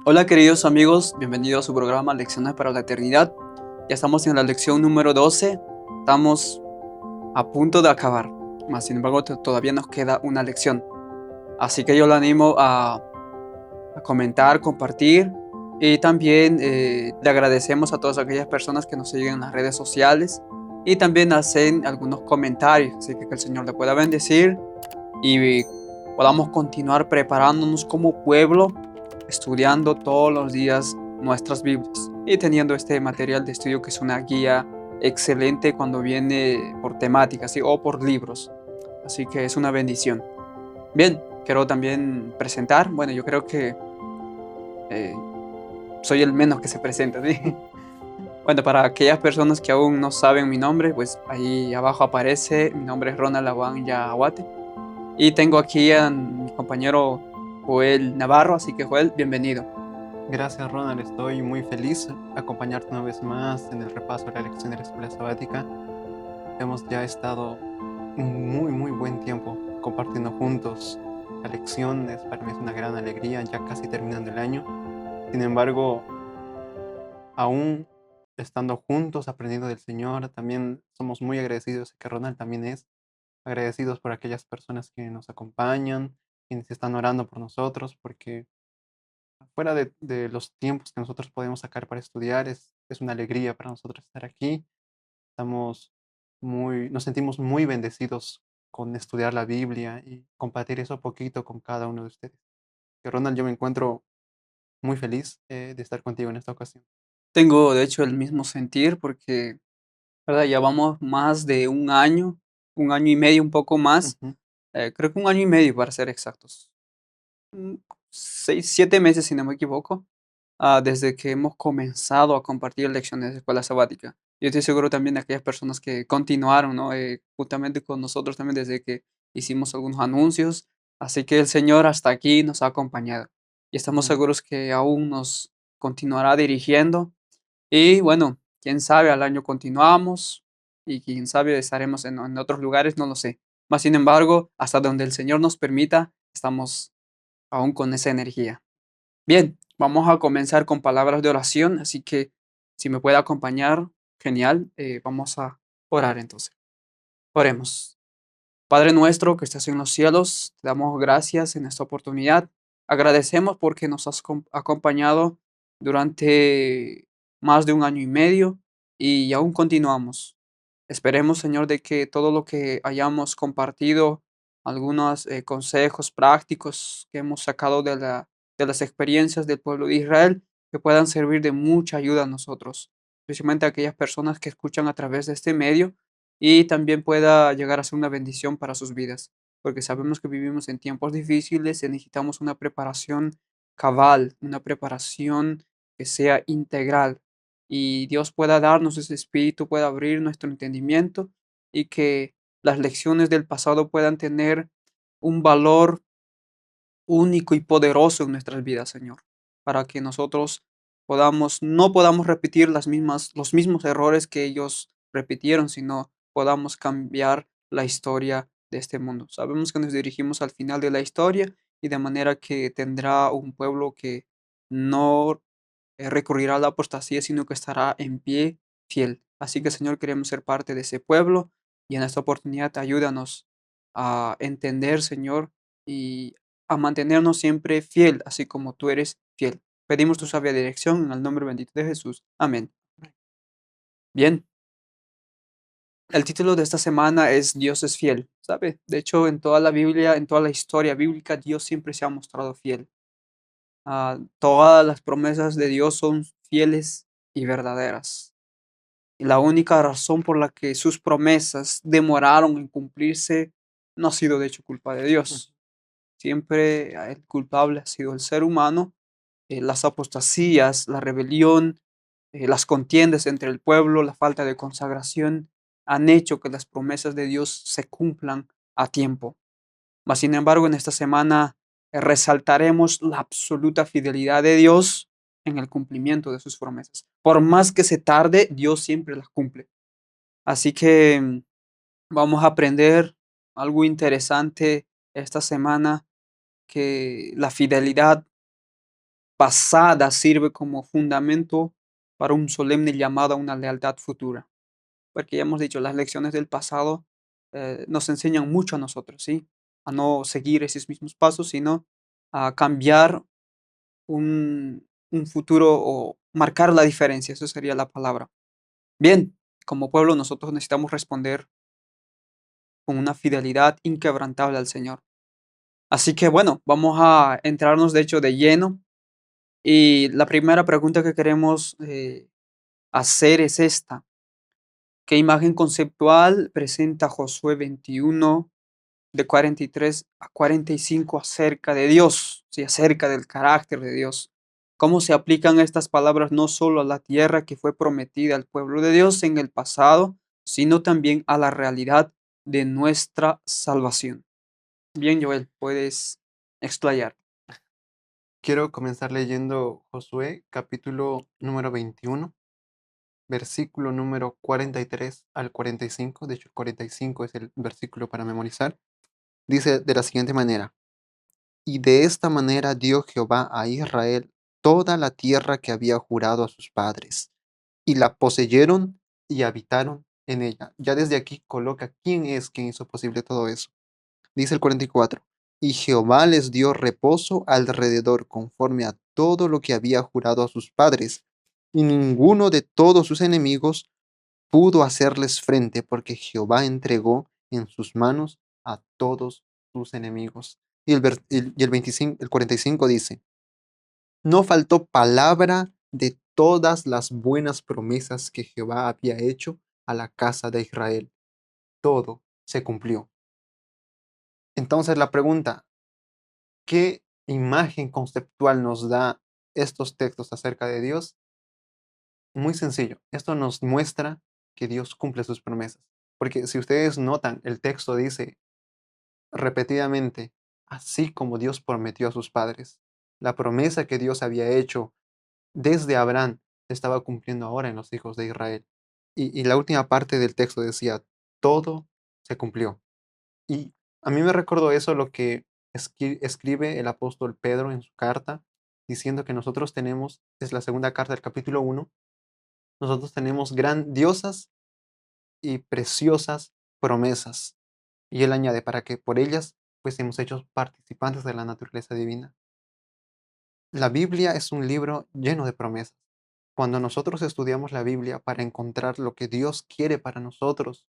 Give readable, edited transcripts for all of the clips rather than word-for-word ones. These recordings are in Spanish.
Hola queridos amigos, bienvenidos a su programa Lecciones para la Eternidad. Ya estamos en la lección número 12, estamos a punto de acabar, mas sin embargo todavía nos queda una lección. Así que yo lo animo a comentar, compartir y también le agradecemos a todas aquellas personas que nos siguen en las redes sociales y también hacen algunos comentarios, así que el Señor le pueda bendecir y podamos continuar preparándonos como pueblo, estudiando todos los días nuestras Biblias y teniendo este material de estudio que es una guía excelente cuando viene por temáticas, ¿sí? O por libros. Así que es una bendición. Bien, quiero también presentar, bueno, yo creo que eh, soy el menos que se presenta, ¿sí? Bueno, para aquellas personas que aún no saben mi nombre, pues ahí abajo aparece, mi nombre es Ronald Awan Yahuate. Y tengo aquí a mi compañero Joel Navarro, así que Joel, bienvenido. Gracias, Ronald. Estoy muy feliz de acompañarte una vez más en el repaso de la lección de la escuela sabática. Hemos ya estado un muy buen tiempo compartiendo juntos las lecciones. Para mí es una gran alegría, ya casi terminando el año. Sin embargo, aún estando juntos, aprendiendo del Señor, también somos muy agradecidos, que Ronald también es, agradecidos por aquellas personas que nos acompañan, quienes están orando por nosotros, porque fuera de los tiempos que nosotros podemos sacar para estudiar, es una alegría para nosotros estar aquí. Nos sentimos muy bendecidos con estudiar la Biblia y compartir eso poquito con cada uno de ustedes. Que Ronald, yo me encuentro muy feliz de estar contigo en esta ocasión. Tengo de hecho el mismo sentir porque, ¿verdad? Ya vamos más de un año y medio, un poco más, Ujú. creo que un año y medio para ser exactos. 6, 7 meses si no me equivoco, desde que hemos comenzado a compartir lecciones de escuela sabática. Yo estoy seguro también de aquellas personas que continuaron, ¿no? Justamente con nosotros también desde que hicimos algunos anuncios. Así que el Señor hasta aquí nos ha acompañado y estamos Ujú. seguros que aún nos continuará dirigiendo. Y bueno, quién sabe, al año continuamos y quién sabe, estaremos en otros lugares, no lo sé. Mas sin embargo, hasta donde el Señor nos permita, estamos aún con esa energía. Bien, vamos a comenzar con palabras de oración, así que si me puede acompañar, genial. Vamos a orar entonces. Oremos. Padre nuestro que estás en los cielos, te damos gracias en esta oportunidad. Agradecemos porque nos has acompañado durante más de un año y medio y aún continuamos. Esperemos, Señor, de que todo lo que hayamos compartido, algunos consejos prácticos que hemos sacado de las experiencias del pueblo de Israel, que puedan servir de mucha ayuda a nosotros, especialmente a aquellas personas que escuchan a través de este medio y también pueda llegar a ser una bendición para sus vidas, porque sabemos que vivimos en tiempos difíciles y necesitamos una preparación cabal, una preparación que sea integral y Dios pueda darnos ese espíritu, pueda abrir nuestro entendimiento y que las lecciones del pasado puedan tener un valor único y poderoso en nuestras vidas, Señor, para que nosotros no podamos repetir los mismos errores que ellos repitieron, sino podamos cambiar la historia de este mundo. Sabemos que nos dirigimos al final de la historia y de manera que tendrá un pueblo que no recurrirá a la apostasía, sino que estará en pie fiel. Así que, Señor, queremos ser parte de ese pueblo y en esta oportunidad ayúdanos a entender, Señor, y a mantenernos siempre fiel, así como tú eres fiel. Pedimos tu sabia dirección en el nombre bendito de Jesús. Amén. Bien, el título de esta semana es Dios es fiel, ¿sabe? De hecho, en toda la Biblia, en toda la historia bíblica, Dios siempre se ha mostrado fiel. Todas las promesas de Dios son fieles y verdaderas. Y la única razón por la que sus promesas demoraron en cumplirse no ha sido de hecho culpa de Ujú. Dios. Siempre el culpable ha sido el ser humano, las apostasías, la rebelión, las contiendas entre el pueblo, la falta de consagración han hecho que las promesas de Dios se cumplan a tiempo. Mas, sin embargo, en esta semana resaltaremos la absoluta fidelidad de Dios en el cumplimiento de sus promesas. Por más que se tarde, Dios siempre las cumple. Así que vamos a aprender algo interesante esta semana, que la fidelidad pasada sirve como fundamento para un solemne llamado a una lealtad futura. Porque ya hemos dicho, las lecciones del pasado nos enseñan mucho a nosotros, ¿sí? A no seguir esos mismos pasos, sino a cambiar un futuro o marcar la diferencia, eso sería la palabra. Bien, como pueblo nosotros necesitamos responder con una fidelidad inquebrantable al Señor. Así que bueno, vamos a entrarnos de hecho de lleno y la primera pregunta que queremos hacer es esta. ¿Qué imagen conceptual presenta Josué 21 de 43 a 45 acerca de Dios, sí, acerca del carácter de Dios? ¿Cómo se aplican estas palabras no solo a la tierra que fue prometida al pueblo de Dios en el pasado, sino también a la realidad de nuestra salvación? Bien, Joel, puedes explayar. Quiero comenzar leyendo Josué, capítulo número 21, versículo número 43 al 45. De hecho, el 45 es el versículo para memorizar. Dice de la siguiente manera: Y de esta manera dio Jehová a Israel toda la tierra que había jurado a sus padres, y la poseyeron y habitaron en ella. Ya desde aquí coloca quién es quien hizo posible todo eso. Dice el 44, y Jehová les dio reposo alrededor conforme a todo lo que había jurado a sus padres, y ninguno de todos sus enemigos pudo hacerles frente, porque Jehová entregó en sus manos a todos sus enemigos. Y el 25, el 45 dice, no faltó palabra de todas las buenas promesas que Jehová había hecho a la casa de Israel. Todo se cumplió. Entonces la pregunta, ¿qué imagen conceptual nos da estos textos acerca de Dios? Muy sencillo. Esto nos muestra que Dios cumple sus promesas. Porque si ustedes notan, el texto dice repetidamente, así como Dios prometió a sus padres. La promesa que Dios había hecho desde Abraham se estaba cumpliendo ahora en los hijos de Israel. Y la última parte del texto decía, todo se cumplió. Y a mí me recordó eso lo que escribe el apóstol Pedro en su carta, diciendo que nosotros tenemos, es la segunda carta del capítulo 1, nosotros tenemos grandiosas y preciosas promesas. Y él añade, para que por ellas fuésemos hechos participantes de la naturaleza divina. La Biblia es un libro lleno de promesas. Cuando nosotros estudiamos la Biblia para encontrar lo que Dios quiere para nosotros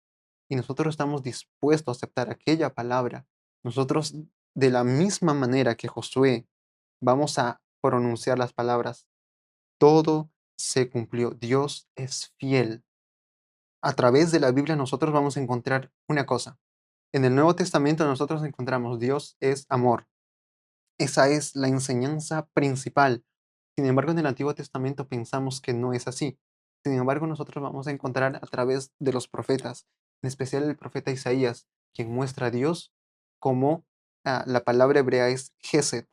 y nosotros estamos dispuestos a aceptar aquella palabra, nosotros de la misma manera que Josué vamos a pronunciar las palabras, todo se cumplió, Dios es fiel. A través de la Biblia nosotros vamos a encontrar una cosa. En el Nuevo Testamento nosotros encontramos Dios es amor. Esa es la enseñanza principal. Sin embargo, en el Antiguo Testamento pensamos que no es así. Sin embargo, nosotros vamos a encontrar a través de los profetas, en especial el profeta Isaías, quien muestra a Dios como la palabra hebrea es Gesed,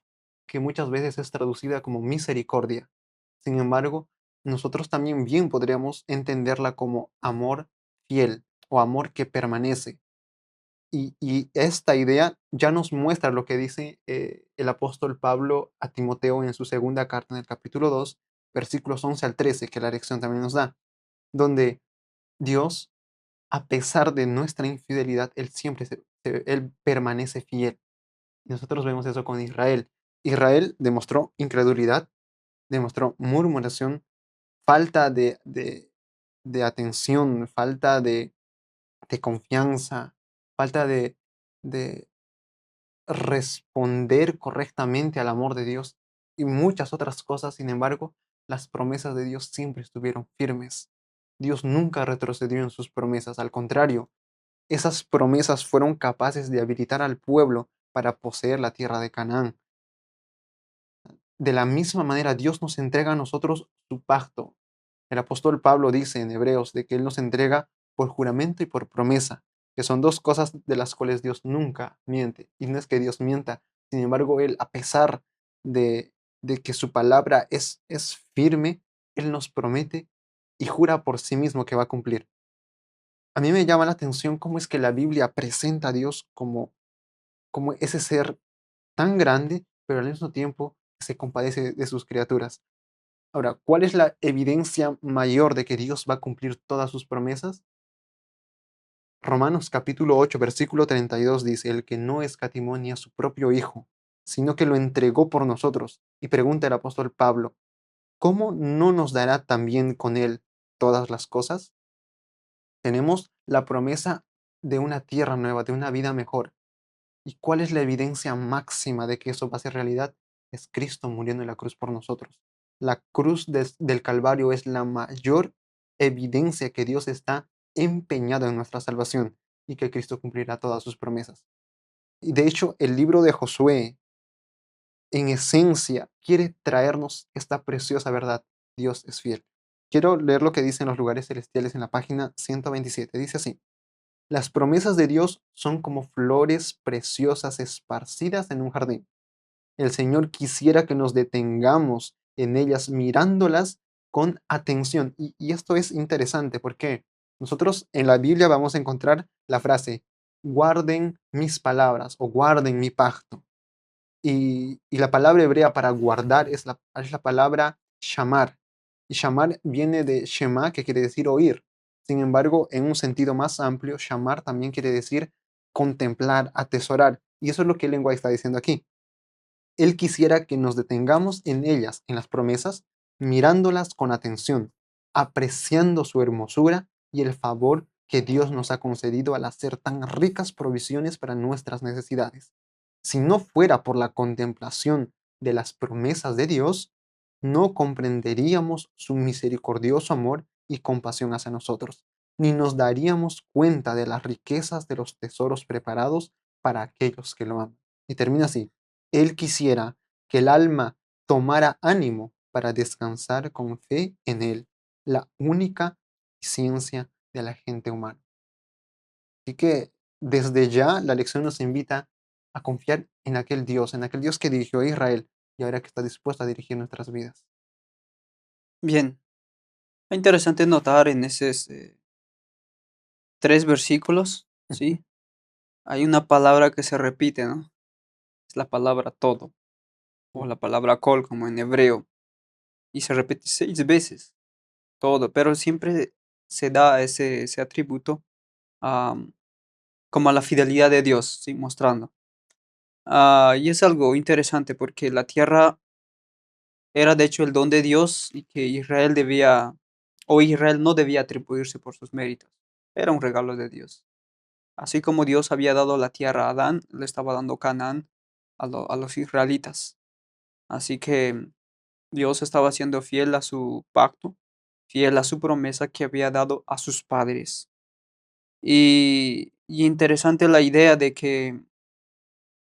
que muchas veces es traducida como misericordia. Sin embargo, nosotros también bien podríamos entenderla como amor fiel o amor que permanece. Y esta idea ya nos muestra lo que dice el apóstol Pablo a Timoteo en su segunda carta en el capítulo 2 versículos 11 al 13 que la lección también nos da, donde Dios, a pesar de nuestra infidelidad, Él siempre Él permanece fiel. Y nosotros vemos eso con Israel. Israel demostró incredulidad, demostró murmuración, falta de atención, falta de confianza, falta de responder correctamente al amor de Dios y muchas otras cosas. Sin embargo, las promesas de Dios siempre estuvieron firmes. Dios nunca retrocedió en sus promesas, al contrario, esas promesas fueron capaces de habilitar al pueblo para poseer la tierra de Canaán. De la misma manera, Dios nos entrega a nosotros su pacto. El apóstol Pablo dice en Hebreos de que Él nos entrega por juramento y por promesa, que son dos cosas de las cuales Dios nunca miente. Y no es que Dios mienta, sin embargo, Él, a pesar de que su palabra es firme, Él nos promete y jura por sí mismo que va a cumplir. A mí me llama la atención cómo es que la Biblia presenta a Dios como ese ser tan grande, pero al mismo tiempo se compadece de sus criaturas. Ahora, ¿cuál es la evidencia mayor de que Dios va a cumplir todas sus promesas? Romanos capítulo 8, versículo 32 dice, el que no escatimó ni a su propio Hijo, sino que lo entregó por nosotros. Y pregunta el apóstol Pablo, ¿cómo no nos dará también con él todas las cosas? Tenemos la promesa de una tierra nueva, de una vida mejor. ¿Y cuál es la evidencia máxima de que eso va a ser realidad? Es Cristo muriendo en la cruz por nosotros. La cruz del Calvario es la mayor evidencia que Dios está empeñado en nuestra salvación y que Cristo cumplirá todas sus promesas. Y de hecho, el libro de Josué, en esencia, quiere traernos esta preciosa verdad. Dios es fiel. Quiero leer lo que dice en los lugares celestiales en la página 127. Dice así. Las promesas de Dios son como flores preciosas esparcidas en un jardín. El Señor quisiera que nos detengamos en ellas mirándolas con atención. Y esto es interesante porque nosotros en la Biblia vamos a encontrar la frase, guarden mis palabras o guarden mi pacto. Y la palabra hebrea para guardar es la palabra shamar. Y shamar viene de shema, que quiere decir oír. Sin embargo, en un sentido más amplio, shamar también quiere decir contemplar, atesorar. Y eso es lo que el lenguaje está diciendo aquí. Él quisiera que nos detengamos en ellas, en las promesas, mirándolas con atención, apreciando su hermosura y el favor que Dios nos ha concedido al hacer tan ricas provisiones para nuestras necesidades. Si no fuera por la contemplación de las promesas de Dios, no comprenderíamos su misericordioso amor y compasión hacia nosotros, ni nos daríamos cuenta de las riquezas de los tesoros preparados para aquellos que lo aman. Y termina así. Él quisiera que el alma tomara ánimo para descansar con fe en Él, la única ciencia de la gente humana. Así que desde ya la lección nos invita a confiar en aquel Dios que dirigió a Israel y ahora que está dispuesto a dirigir nuestras vidas. Bien, es interesante notar en esos 3 versículos, ¿sí? Hay una palabra que se repite, ¿no? Es la palabra todo, o la palabra kol, como en hebreo, y se repite 6 veces, todo, pero siempre se da ese atributo am, como a la fidelidad de Dios, ¿sí? Mostrando. Y es algo interesante porque la tierra era de hecho el don de Dios y que Israel debía, o Israel no debía atribuirse por sus méritos. Era un regalo de Dios. Así como Dios había dado la tierra a Adán, le estaba dando Canaán a los israelitas. Así que Dios estaba siendo fiel a su pacto, fiel a su promesa que había dado a sus padres. Y interesante la idea de que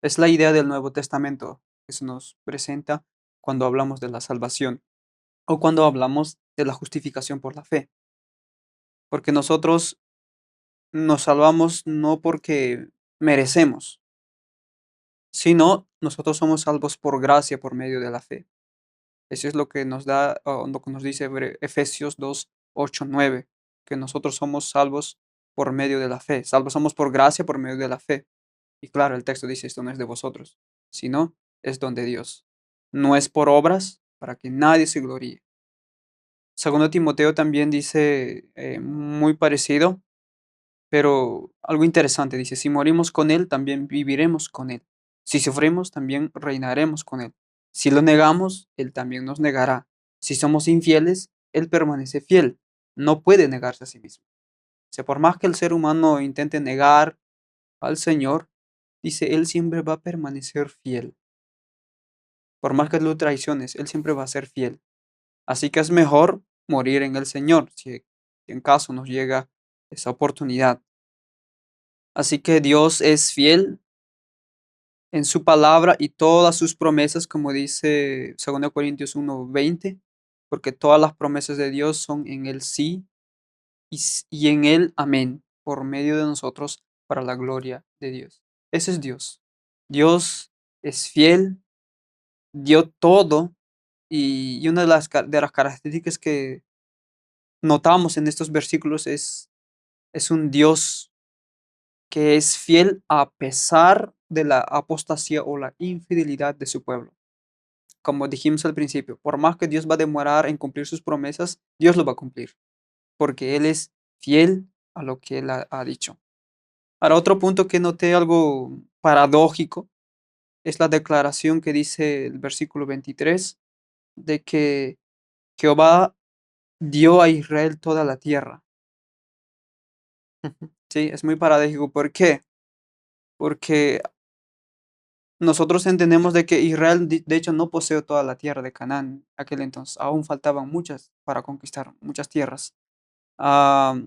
es la idea del Nuevo Testamento que se nos presenta cuando hablamos de la salvación o cuando hablamos de la justificación por la fe. Porque nosotros nos salvamos no porque merecemos, sino nosotros somos salvos por gracia por medio de la fe. Eso es lo que nos da, o lo que nos dice Efesios 2, 8, 9, que nosotros somos salvos por medio de la fe. Salvos somos por gracia por medio de la fe. Y claro, el texto dice, esto no es de vosotros, sino es don de Dios. No es por obras para que nadie se gloríe. Segundo Timoteo también dice muy parecido, pero algo interesante. Dice, si morimos con Él, también viviremos con Él. Si sufrimos, también reinaremos con Él. Si lo negamos, Él también nos negará. Si somos infieles, Él permanece fiel. No puede negarse a sí mismo. O sea, por más que el ser humano intente negar al Señor, dice, Él siempre va a permanecer fiel. Por más que lo traiciones, Él siempre va a ser fiel. Así que es mejor morir en el Señor, si en caso nos llega esa oportunidad. Así que Dios es fiel en su palabra y todas sus promesas, como dice 2 Corintios 1:20, porque todas las promesas de Dios son en el sí y en el amén, por medio de nosotros, para la gloria de Dios. Ese es Dios. Dios es fiel, dio todo, y una de las características que notamos en estos versículos es Es un Dios que es fiel a pesar de la apostasía o la infidelidad de su pueblo. Como dijimos al principio, por más que Dios va a demorar en cumplir sus promesas, Dios lo va a cumplir, porque Él es fiel a lo que Él ha dicho. Ahora, otro punto que noté algo paradójico es la declaración que dice el versículo 23 de que Jehová dio a Israel toda la tierra. Sí, es muy paradójico. ¿Por qué? Porque nosotros entendemos de que Israel, de hecho, no posee toda la tierra de Canaán en aquel entonces. Aún faltaban muchas para conquistar, muchas tierras. Ah,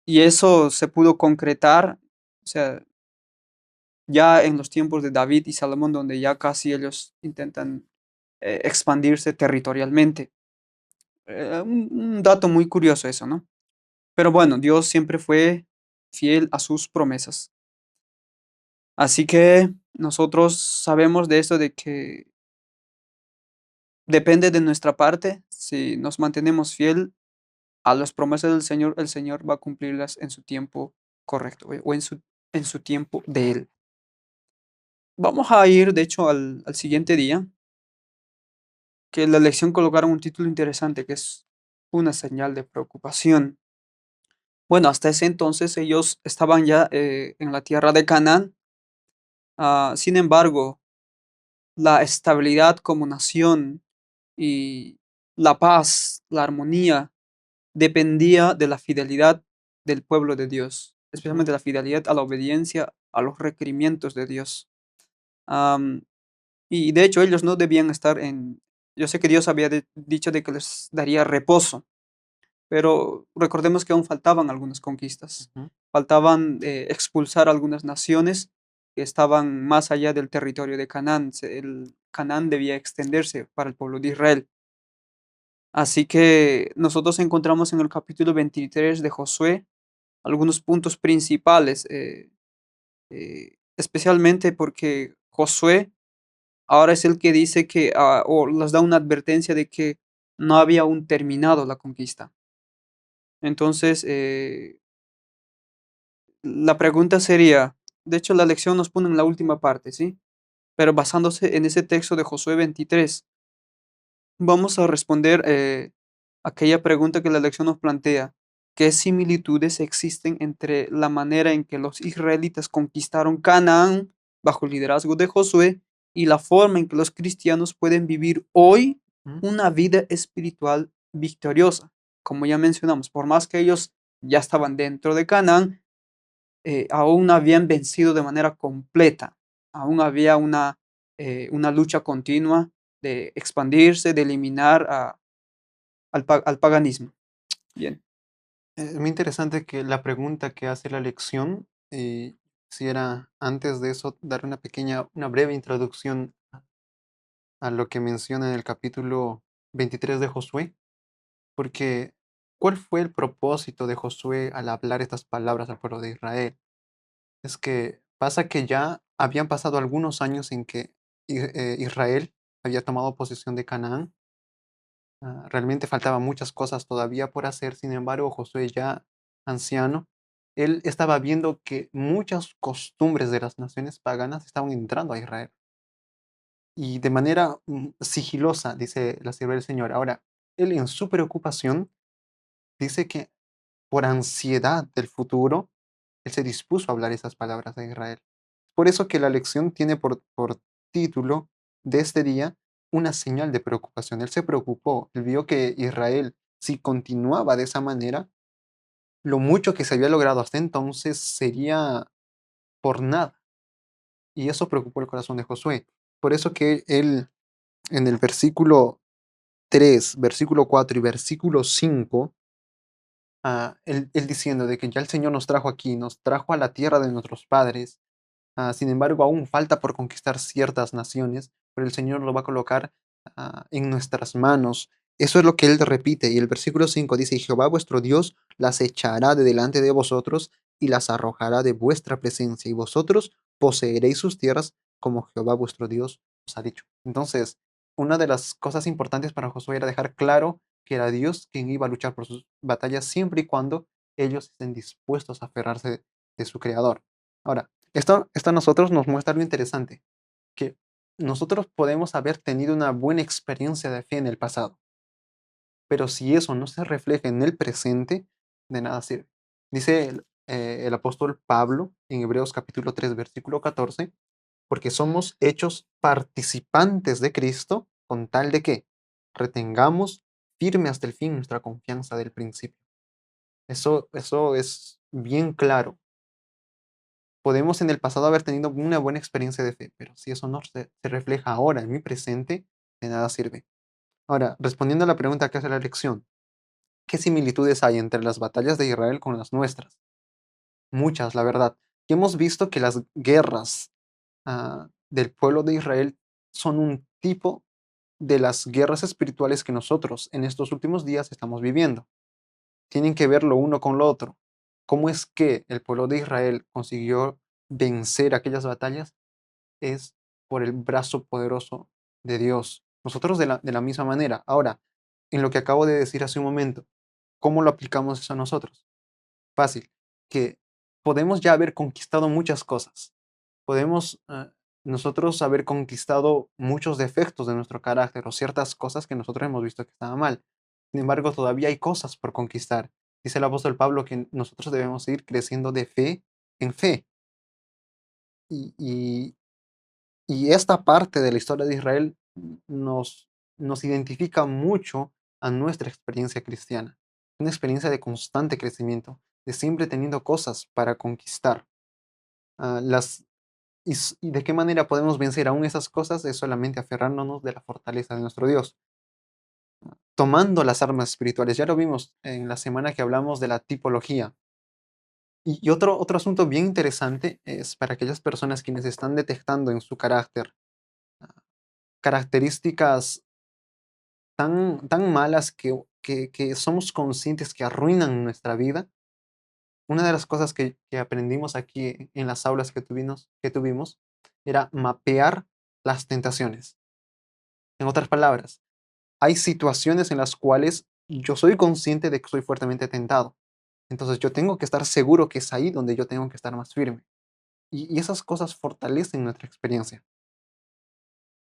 y eso se pudo concretar, o sea, ya en los tiempos de David y Salomón, donde ya casi ellos intentan expandirse territorialmente. Un dato muy curioso eso, ¿no? Pero bueno, Dios siempre fue fiel a sus promesas. Así que nosotros sabemos de eso, de que depende de nuestra parte. Si nos mantenemos fiel a las promesas del Señor, el Señor va a cumplirlas en su tiempo correcto o en su tiempo de Él. Vamos a ir, de hecho, al siguiente día, que la lección colocaron un título interesante que es una señal de preocupación. Bueno, hasta ese entonces ellos estaban ya en la tierra de Canaán. Sin embargo, la estabilidad como nación y la paz, la armonía, dependía de la fidelidad del pueblo de Dios, especialmente Ujú, la fidelidad a la obediencia a los requerimientos de Dios. Am, y de hecho ellos no debían estar en... Yo sé que Dios había dicho de que les daría reposo, pero recordemos que aún faltaban algunas conquistas. ujú. Faltaban expulsar algunas naciones que estaban más allá del territorio de Canaán. El Canaán debía extenderse para el pueblo de Israel. Así que nosotros encontramos en el capítulo 23 de Josué algunos puntos principales, especialmente porque Josué ahora es el que dice que, o les da una advertencia de que no había aún terminado la conquista. Entonces, la pregunta sería, de hecho la lección nos pone en la última parte, ¿sí? Pero basándose en ese texto de Josué 23, vamos a responder aquella pregunta que la lección nos plantea. ¿Qué similitudes existen entre la manera en que los israelitas conquistaron Canaán bajo el liderazgo de Josué y la forma en que los cristianos pueden vivir hoy Ujú. una vida espiritual victoriosa? Como ya mencionamos, por más que ellos ya estaban dentro de Canaán, aún no habían vencido de manera completa, aún había una lucha continua de expandirse, de eliminar al paganismo. Bien. Es muy interesante que la pregunta que hace la lección, quisiera antes de eso dar una pequeña, una breve introducción a lo que menciona en el capítulo 23 de Josué, porque ¿cuál fue el propósito de Josué al hablar estas palabras al pueblo de Israel? Es que pasa que ya habían pasado algunos años en que Israel había tomado posesión de Canaán. Realmente faltaban muchas cosas todavía por hacer. Sin embargo, Josué, ya anciano, él estaba viendo que muchas costumbres de las naciones paganas estaban entrando a Israel y de manera sigilosa, dice la sierva del Señor. Ahora, él en su preocupación dice que por ansiedad del futuro, él se dispuso a hablar esas palabras a Israel. Por eso que la lección tiene por título de este día una señal de preocupación. Él se preocupó, él vio que Israel, si continuaba de esa manera, lo mucho que se había logrado hasta entonces sería por nada. Y eso preocupó el corazón de Josué. Por eso que él en el versículo 3, versículo 4 y versículo 5, él diciendo de que ya el Señor nos trajo aquí, nos trajo a la tierra de nuestros padres. Sin embargo, aún falta por conquistar ciertas naciones, pero el Señor lo va a colocar en nuestras manos. Eso es lo que Él repite. Y el versículo 5 dice, y Jehová vuestro Dios las echará de delante de vosotros y las arrojará de vuestra presencia, y vosotros poseeréis sus tierras como Jehová vuestro Dios os ha dicho. Entonces, una de las cosas importantes para Josué era dejar claro que era Dios quien iba a luchar por sus batallas siempre y cuando ellos estén dispuestos a aferrarse de su creador. Ahora, esto a nosotros nos muestra algo interesante, que nosotros podemos haber tenido una buena experiencia de fe en el pasado, pero si eso no se refleja en el presente, de nada sirve. Dice el apóstol Pablo en Hebreos capítulo 3, versículo 14, porque somos hechos participantes de Cristo con tal de que retengamos firme hasta el fin nuestra confianza del principio. Eso es bien claro. Podemos en el pasado haber tenido una buena experiencia de fe, pero si eso no se refleja ahora en mi presente, de nada sirve. Ahora, respondiendo a la pregunta que hace la lección, ¿qué similitudes hay entre las batallas de Israel con las nuestras? Muchas, la verdad. Y hemos visto que las guerras del pueblo de Israel son un tipo de las guerras espirituales que nosotros en estos últimos días estamos viviendo. Tienen que ver lo uno con lo otro. ¿Cómo es que el pueblo de Israel consiguió vencer aquellas batallas? Es por el brazo poderoso de Dios. Nosotros de la misma manera. Ahora, en lo que acabo de decir hace un momento, ¿cómo lo aplicamos eso a nosotros? Fácil, que podemos ya haber conquistado muchas cosas. Podemos nosotros haber conquistado muchos defectos de nuestro carácter o ciertas cosas que nosotros hemos visto que estaban mal. Sin embargo, todavía hay cosas por conquistar. Dice el apóstol Pablo que nosotros debemos ir creciendo de fe en fe. Y, y- y esta parte de la historia de Israel nos identifica mucho a nuestra experiencia cristiana. Una experiencia de constante crecimiento, de siempre teniendo cosas para conquistar. Las ¿Y de qué manera podemos vencer aún esas cosas? Es solamente aferrándonos de la fortaleza de nuestro Dios, tomando las armas espirituales. Ya lo vimos en la semana que hablamos de la tipología. Y otro asunto bien interesante es para aquellas personas quienes están detectando en su carácter características tan malas que somos conscientes que arruinan nuestra vida. Una de las cosas que aprendimos aquí en las aulas que tuvimos era mapear las tentaciones. En otras palabras, hay situaciones en las cuales yo soy consciente de que soy fuertemente tentado. Entonces yo tengo que estar seguro que es ahí donde yo tengo que estar más firme. Y esas cosas fortalecen nuestra experiencia.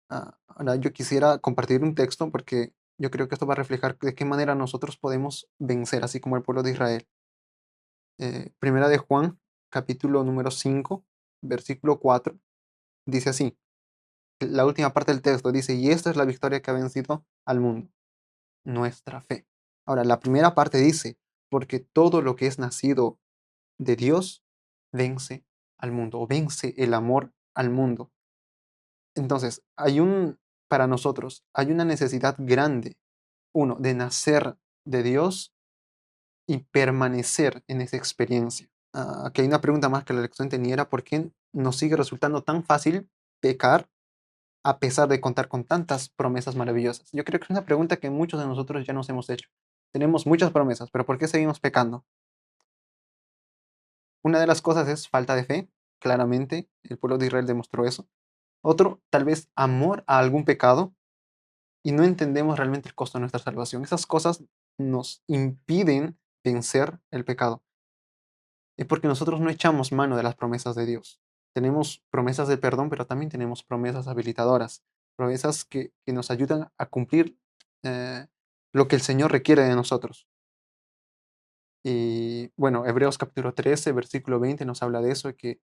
Ahora yo quisiera compartir un texto porque yo creo que esto va a reflejar de qué manera nosotros podemos vencer, así como el pueblo de Israel. Primera de Juan, capítulo número 5, versículo 4, dice así. La última parte del texto dice, y esta es la victoria que ha vencido al mundo, nuestra fe. Ahora, la primera parte dice, porque todo lo que es nacido de Dios vence al mundo o vence el amor al mundo. Entonces, para nosotros, hay una necesidad grande, uno, de nacer de Dios y permanecer en esa experiencia. Aquí hay una pregunta más que la lección tenía, era por qué nos sigue resultando tan fácil pecar a pesar de contar con tantas promesas maravillosas. Yo creo que es una pregunta que muchos de nosotros ya nos hemos hecho. Tenemos muchas promesas, pero ¿por qué seguimos pecando? Una de las cosas es falta de fe, claramente, el pueblo de Israel demostró eso. Otro, tal vez amor a algún pecado y no entendemos realmente el costo de nuestra salvación. Esas cosas nos impiden vencer el pecado. Es porque nosotros no echamos mano de las promesas de Dios. Tenemos promesas de perdón, pero también tenemos promesas habilitadoras, promesas que nos ayudan a cumplir eh, lo que el Señor requiere de nosotros. Y bueno, Hebreos capítulo 13, versículo 20 nos habla de eso, de que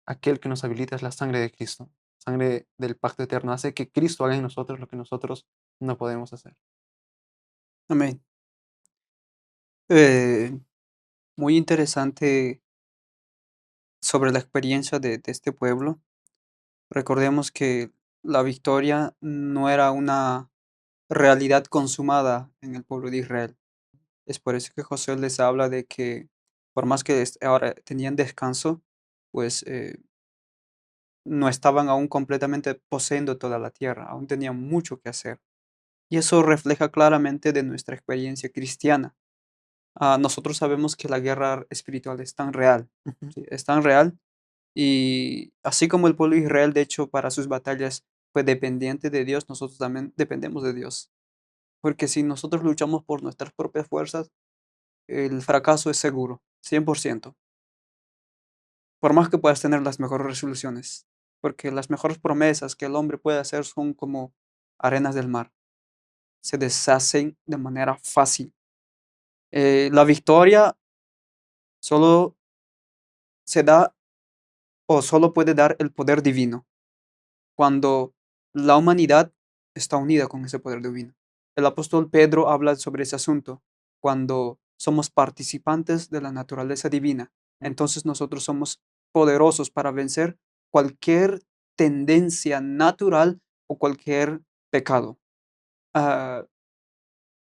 aquel que nos habilita es la sangre de Cristo, sangre del pacto eterno, hace que Cristo haga en nosotros lo que nosotros no podemos hacer. Amén. Eh, Muy interesante sobre la experiencia de este pueblo. Recordemos que la victoria no era una realidad consumada en el pueblo de Israel. Es por eso que José les habla de que por más que ahora tenían descanso, pues no estaban aún completamente poseyendo toda la tierra, aún tenían mucho que hacer. Y eso refleja claramente de nuestra experiencia cristiana. Nosotros sabemos que la guerra espiritual es tan real, Ujú. ¿sí? Es tan real. Y así como el pueblo de Israel, de hecho, para sus batallas fue dependiente de Dios, nosotros también dependemos de Dios. Porque si nosotros luchamos por nuestras propias fuerzas, el fracaso es seguro, 100%. Por más que puedas tener las mejores resoluciones, porque las mejores promesas que el hombre puede hacer son como arenas del mar, se deshacen de manera fácil. La victoria solo se da o solo puede dar el poder divino cuando la humanidad está unida con ese poder divino. El apóstol Pedro habla sobre ese asunto cuando somos participantes de la naturaleza divina. Entonces nosotros somos poderosos para vencer cualquier tendencia natural o cualquier pecado. Ah,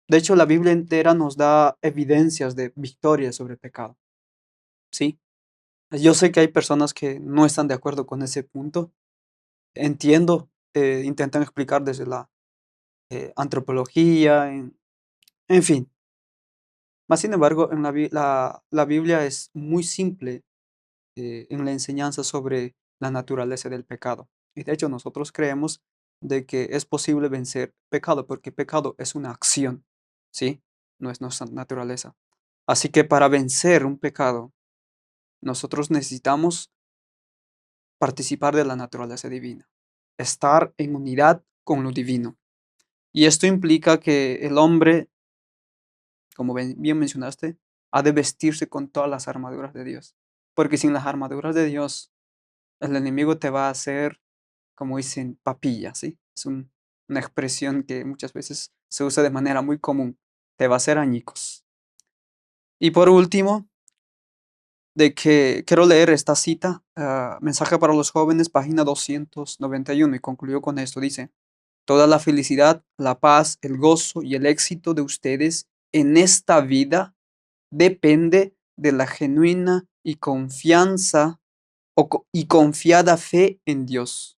de hecho, la Biblia entera nos da evidencias de victoria sobre el pecado. ¿Sí? Yo sé que hay personas que no están de acuerdo con ese punto. Entiendo, intentan explicar desde la antropología, en fin. Más sin embargo, en la Biblia es muy simple en la enseñanza sobre la naturaleza del pecado. Y de hecho, nosotros creemos de que es posible vencer pecado, porque pecado es una acción, ¿sí? No es nuestra naturaleza. Así que para vencer un pecado, nosotros necesitamos participar de la naturaleza divina, estar en unidad con lo divino. Y esto implica que el hombre, como bien mencionaste, ha de vestirse con todas las armaduras de Dios. Porque sin las armaduras de Dios, el enemigo te va a hacer, como dicen, papilla, ¿sí? Es una expresión que muchas veces se usa de manera muy común. Te va a hacer añicos. Y por último, de que quiero leer esta cita, Mensaje para los jóvenes, página 291, y concluyo con esto. Dice, toda la felicidad, la paz, el gozo y el éxito de ustedes en esta vida depende de la genuina y confianza y confiada fe en Dios.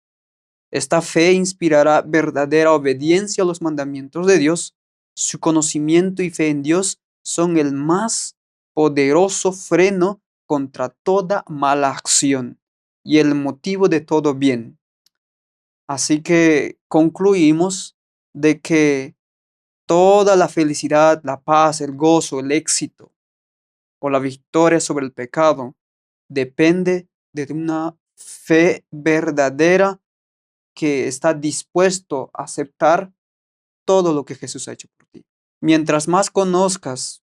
Esta fe inspirará verdadera obediencia a los mandamientos de Dios. Su conocimiento y fe en Dios son el más poderoso freno contra toda mala acción y el motivo de todo bien. Así que concluimos de que toda la felicidad, la paz, el gozo, el éxito o la victoria sobre el pecado depende de una fe verdadera que está dispuesto a aceptar todo lo que Jesús ha hecho por ti. Mientras más conozcas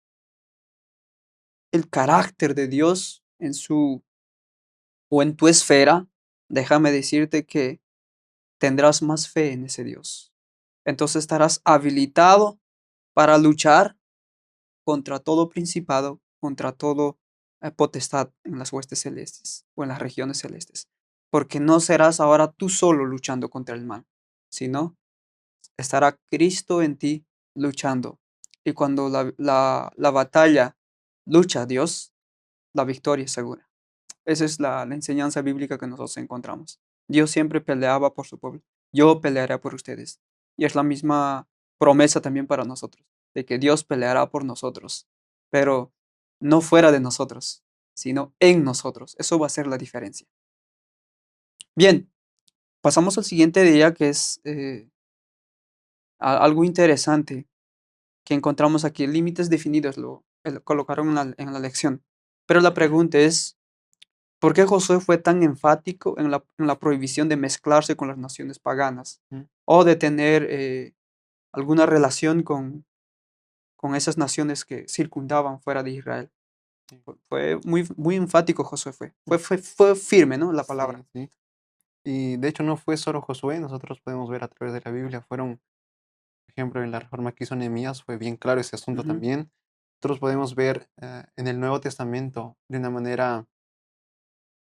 el carácter de Dios en su o en tu esfera, déjame decirte que tendrás más fe en ese Dios. Entonces estarás habilitado para luchar contra todo principado, contra todo potestad en las huestes celestes o en las regiones celestes. Porque no serás ahora tú solo luchando contra el mal, sino estará Cristo en ti luchando. Y cuando la batalla lucha a Dios, la victoria es segura. Esa es la enseñanza bíblica que nosotros encontramos. Dios siempre peleaba por su pueblo. Yo pelearé por ustedes. Y es la misma promesa también para nosotros, de que Dios peleará por nosotros, pero no fuera de nosotros, sino en nosotros. Eso va a ser la diferencia. Bien, pasamos al siguiente día, que es algo interesante que encontramos aquí. Límites definidos lo colocaron en la lección. Pero la pregunta es, ¿por qué Josué fue tan enfático en la prohibición de mezclarse con las naciones paganas Mm, o de tener alguna relación con esas naciones que circundaban fuera de Israel? sí. Fue muy, muy enfático Josué, fue, Mm, fue, fue, fue firme, ¿no? La palabra. sí, sí. Y de hecho no fue solo Josué, nosotros podemos ver a través de la Biblia, fueron, por ejemplo, en la reforma que hizo Nehemías, fue bien claro ese asunto Ujú, también. Nosotros podemos ver en el Nuevo Testamento de una manera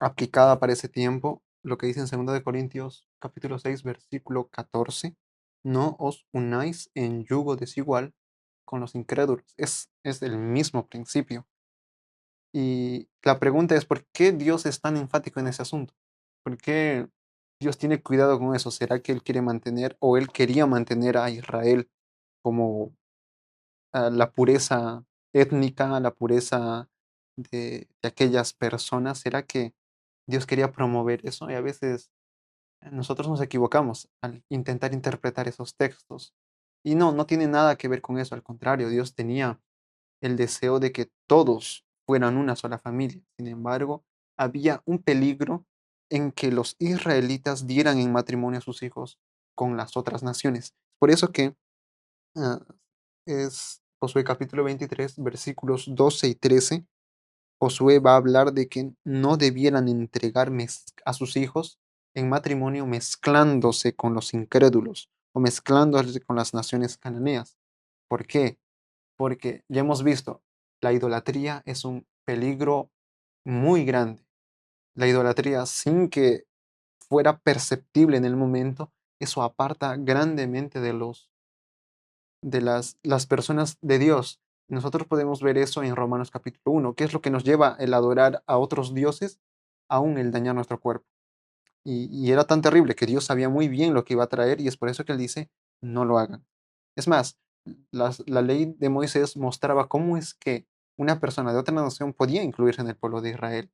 aplicada para ese tiempo, lo que dice en 2 de Corintios capítulo 6 versículo 14, no os unáis en yugo desigual con los incrédulos. Es el mismo principio. Y la pregunta es, ¿por qué Dios es tan enfático en ese asunto? ¿Por qué Dios tiene cuidado con eso? ¿Será que Él quiere mantener o Él quería mantener a Israel como la pureza étnica, la pureza de aquellas personas? ¿Será que Dios quería promover eso? Y a veces nosotros nos equivocamos al intentar interpretar esos textos. Y no, no tiene nada que ver con eso, al contrario, Dios tenía el deseo de que todos fueran una sola familia. Sin embargo, había un peligro en que los israelitas dieran en matrimonio a sus hijos con las otras naciones. Por eso que ah, es Josué capítulo 23, versículos 12 y 13. Josué va a hablar de que no debieran entregar a sus hijos en matrimonio mezclándose con los incrédulos o mezclándose con las naciones cananeas. ¿Por qué? Porque ya hemos visto, la idolatría es un peligro muy grande. La idolatría, sin que fuera perceptible en el momento, eso aparta grandemente de las personas de Dios. Nosotros podemos ver eso en Romanos capítulo 1, que es lo que nos lleva el adorar a otros dioses, aún el dañar nuestro cuerpo. Y era tan terrible que Dios sabía muy bien lo que iba a traer y es por eso que Él dice, no lo hagan. Es más, la ley de Moisés mostraba cómo es que una persona de otra nación podía incluirse en el pueblo de Israel.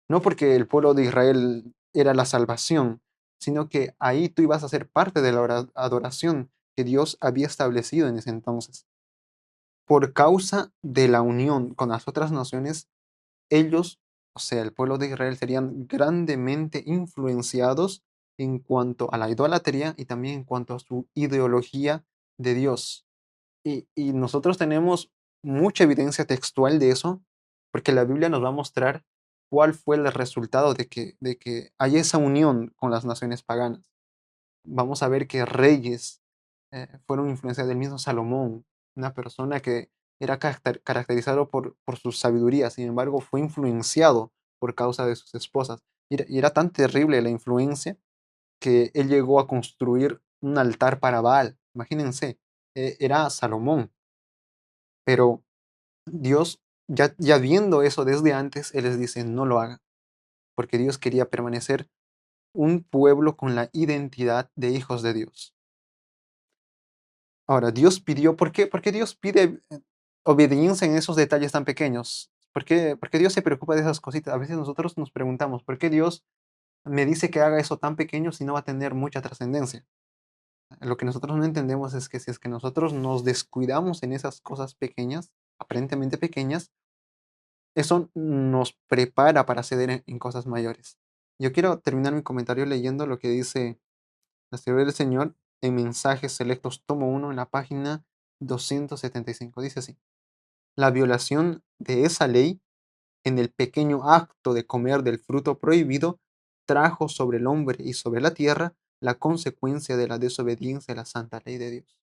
No porque el pueblo de Israel era la salvación, sino que ahí tú ibas a ser parte de la adoración que Dios había establecido en ese entonces. Por causa de la unión con las otras naciones, ellos, o sea, el pueblo de Israel, serían grandemente influenciados en cuanto a la idolatría y también en cuanto a su ideología de Dios. Y nosotros tenemos mucha evidencia textual de eso, porque la Biblia nos va a mostrar cuál fue el resultado de que haya esa unión con las naciones paganas. Vamos a ver que reyes fueron influenciados del mismo Salomón, una persona que era caracterizado por su sabiduría, sin embargo, fue influenciado por causa de sus esposas. Y era tan terrible la influencia que él llegó a construir un altar para Baal. Imagínense, era Salomón, pero Dios, ya viendo eso desde antes, Él les dice, no lo hagan, porque Dios quería permanecer un pueblo con la identidad de hijos de Dios. Ahora, Dios pidió, ¿por qué Dios pide obediencia en esos detalles tan pequeños? ¿Por qué Dios se preocupa de esas cositas? A veces nosotros nos preguntamos, ¿por qué Dios me dice que haga eso tan pequeño si no va a tener mucha trascendencia? Lo que nosotros no entendemos es que si es que nosotros nos descuidamos en esas cosas pequeñas, aparentemente pequeñas, eso nos prepara para ceder en cosas mayores. Yo quiero terminar mi comentario leyendo lo que dice la Escritura del Señor en Mensajes Selectos, tomo 1, en la página 275. Dice así: la violación de esa ley en el pequeño acto de comer del fruto prohibido trajo sobre el hombre y sobre la tierra la consecuencia de la desobediencia a la santa ley de Dios.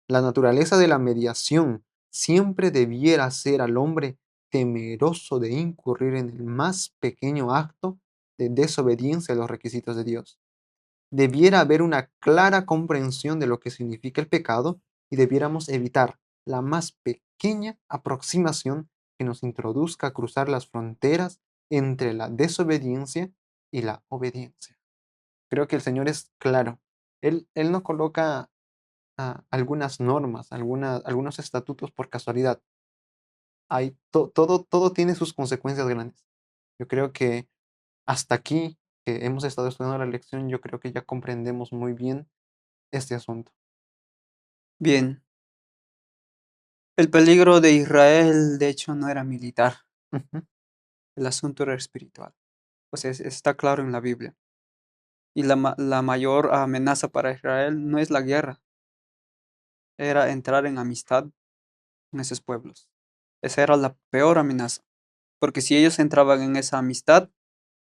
La naturaleza de la mediación siempre debiera ser al hombre temeroso de incurrir en el más pequeño acto de desobediencia a los requisitos de Dios. Debiera haber una clara comprensión de lo que significa el pecado y debiéramos evitar la más pequeña aproximación que nos introduzca a cruzar las fronteras entre la desobediencia y la obediencia. Creo que el Señor es claro. Él no coloca algunas normas, algunos estatutos por casualidad. Todo tiene sus consecuencias grandes. Yo creo que hasta aquí que hemos estado estudiando la lección, yo creo que ya comprendemos muy bien este asunto. Bien, el peligro de Israel, de hecho, no era militar, Ujú, el asunto era espiritual. O sea, está claro en la Biblia. Y la mayor amenaza para Israel no es la guerra, era entrar en amistad con esos pueblos. Esa era la peor amenaza, porque si ellos entraban en esa amistad,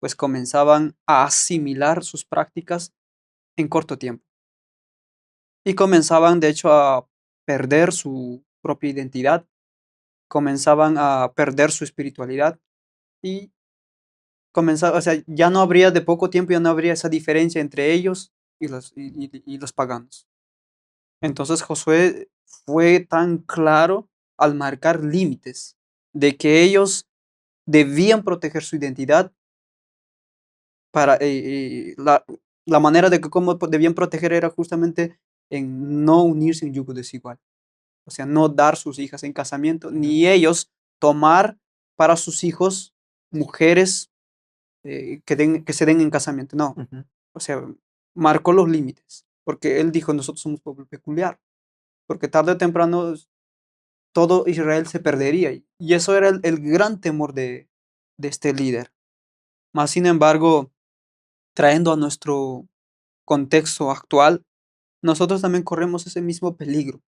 pues comenzaban a asimilar sus prácticas en corto tiempo y comenzaban de hecho a perder su propia identidad, comenzaban a perder su espiritualidad y comenzaba, o sea, ya no habría de poco tiempo, ya no habría esa diferencia entre ellos y los paganos. Entonces Josué fue tan claro al marcar límites de que ellos debían proteger su identidad para la manera de que cómo debían proteger era justamente en no unirse en yugo desigual, o sea, no dar sus hijas en casamiento, ujú, ni ellos tomar para sus hijos mujeres que se den en casamiento, no, ujú, o sea, marcó los límites, porque él dijo, nosotros somos pueblo peculiar, porque tarde o temprano todo Israel se perdería. Y eso era el gran temor de este líder. Más sin embargo, trayendo a nuestro contexto actual, nosotros también corremos ese mismo peligro.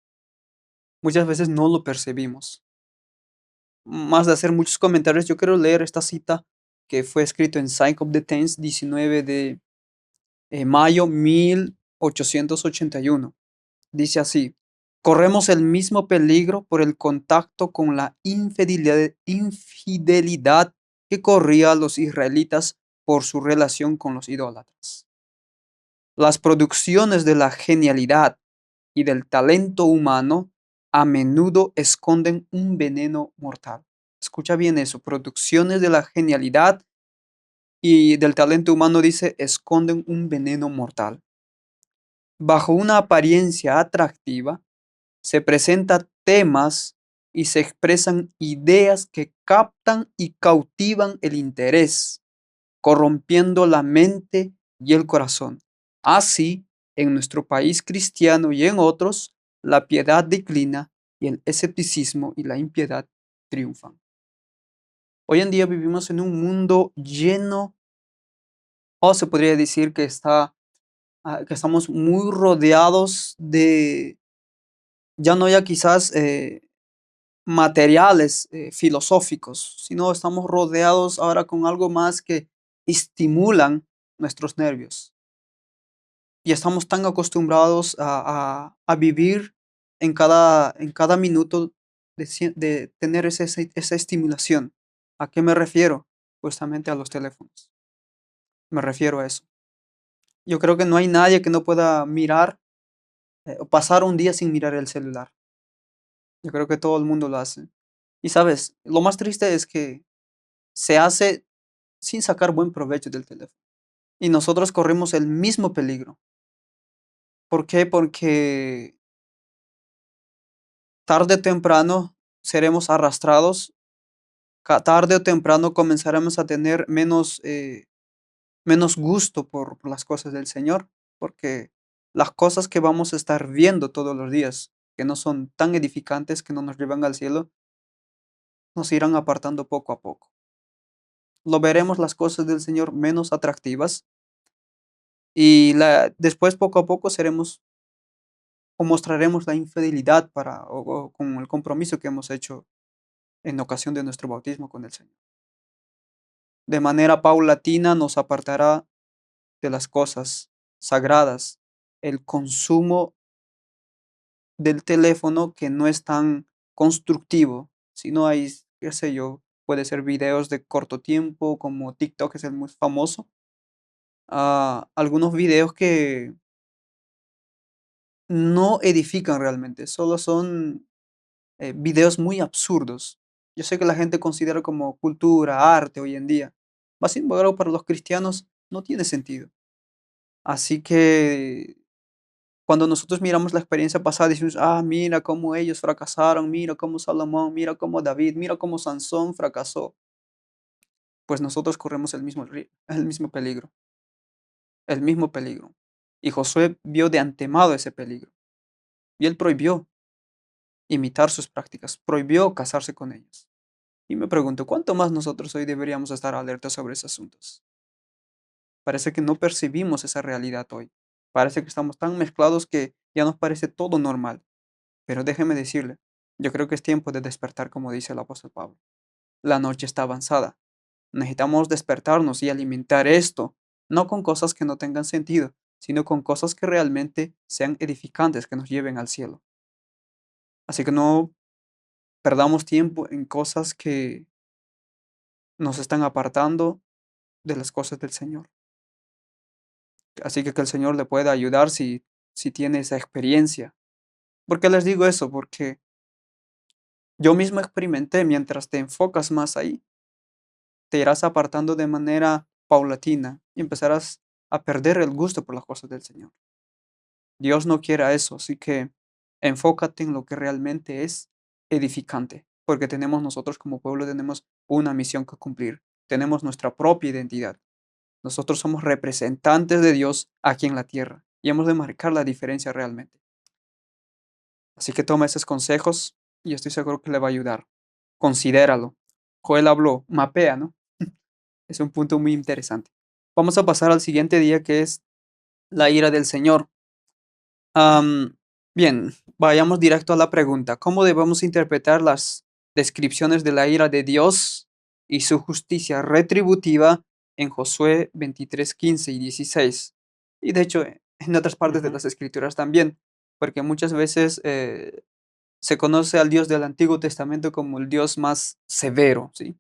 Muchas veces no lo percibimos. Más de hacer muchos comentarios, yo quiero leer esta cita que fue escrito en Sign of the Times 19 de mayo 1881. Dice así: corremos el mismo peligro por el contacto con la infidelidad que corría los israelitas por su relación con los idólatras. Las producciones de la genialidad y del talento humano a menudo esconden un veneno mortal. Escucha bien eso, producciones de la genialidad y del talento humano, dice, esconden un veneno mortal. Bajo una apariencia atractiva, se presentan temas y se expresan ideas que captan y cautivan el interés, corrompiendo la mente y el corazón. Así, en nuestro país cristiano y en otros, la piedad declina y el escepticismo y la impiedad triunfan. Hoy en día vivimos en un mundo lleno, o se podría decir que estamos muy rodeados de, ya no ya quizás materiales filosóficos, sino estamos rodeados ahora con algo más que estimulan nuestros nervios. Y estamos tan acostumbrados a vivir en cada minuto de tener esa estimulación. ¿A qué me refiero? Justamente a los teléfonos. Me refiero a eso. Yo creo que no hay nadie que no pueda mirar o pasar un día sin mirar el celular. Yo creo que todo el mundo lo hace. Y sabes, lo más triste es que se hace sin sacar buen provecho del teléfono. Y nosotros corremos el mismo peligro. ¿Por qué? Porque tarde o temprano seremos arrastrados, tarde o temprano comenzaremos a tener menos gusto por las cosas del Señor, porque las cosas que vamos a estar viendo todos los días, que no son tan edificantes, que no nos llevan al cielo, nos irán apartando poco a poco. Lo veremos las cosas del Señor menos atractivas y después poco a poco seremos o mostraremos la infidelidad o con el compromiso que hemos hecho en ocasión de nuestro bautismo con el Señor. De manera paulatina nos apartará de las cosas sagradas el consumo del teléfono, que no es tan constructivo, sino hay, qué sé yo, puede ser videos de corto tiempo, como TikTok es el muy famoso, algunos videos que no edifican realmente, solo son videos muy absurdos. Yo sé que la gente considera como cultura, arte hoy en día. Sin embargo, para los cristianos no tiene sentido. Así que cuando nosotros miramos la experiencia pasada, decimos, mira cómo ellos fracasaron, mira cómo Salomón, mira cómo David, mira cómo Sansón fracasó. Pues nosotros corremos el mismo peligro, el mismo peligro. Y Josué vio de antemano ese peligro. Y él prohibió imitar sus prácticas, prohibió casarse con ellos. Y me pregunto, ¿cuánto más nosotros hoy deberíamos estar alertas sobre esos asuntos? Parece que no percibimos esa realidad hoy. Parece que estamos tan mezclados que ya nos parece todo normal. Pero déjeme decirle, yo creo que es tiempo de despertar, como dice el apóstol Pablo. La noche está avanzada. Necesitamos despertarnos y alimentar esto, no con cosas que no tengan sentido, sino con cosas que realmente sean edificantes, que nos lleven al cielo. Así que no perdamos tiempo en cosas que nos están apartando de las cosas del Señor. Así que el Señor le pueda ayudar si tiene esa experiencia. ¿Por qué les digo eso? Porque yo mismo experimenté, mientras te enfocas más ahí, te irás apartando de manera paulatina y empezarás a perder el gusto por las cosas del Señor. Dios no quiere eso, así que enfócate en lo que realmente es edificante, porque nosotros como pueblo tenemos una misión que cumplir, tenemos nuestra propia identidad. Nosotros somos representantes de Dios aquí en la tierra y hemos de marcar la diferencia realmente. Así que toma esos consejos y estoy seguro que le va a ayudar. Considéralo. Joel habló, mapea, ¿no? Es un punto muy interesante. Vamos a pasar al siguiente día, que es la ira del Señor. Am, bien, vayamos directo a la pregunta. ¿Cómo debemos interpretar las descripciones de la ira de Dios y su justicia retributiva en Josué 23, 15 y 16? Y de hecho, en otras partes de Ujú. las Escrituras también, porque muchas veces se conoce al Dios del Antiguo Testamento como el Dios más severo, ¿sí?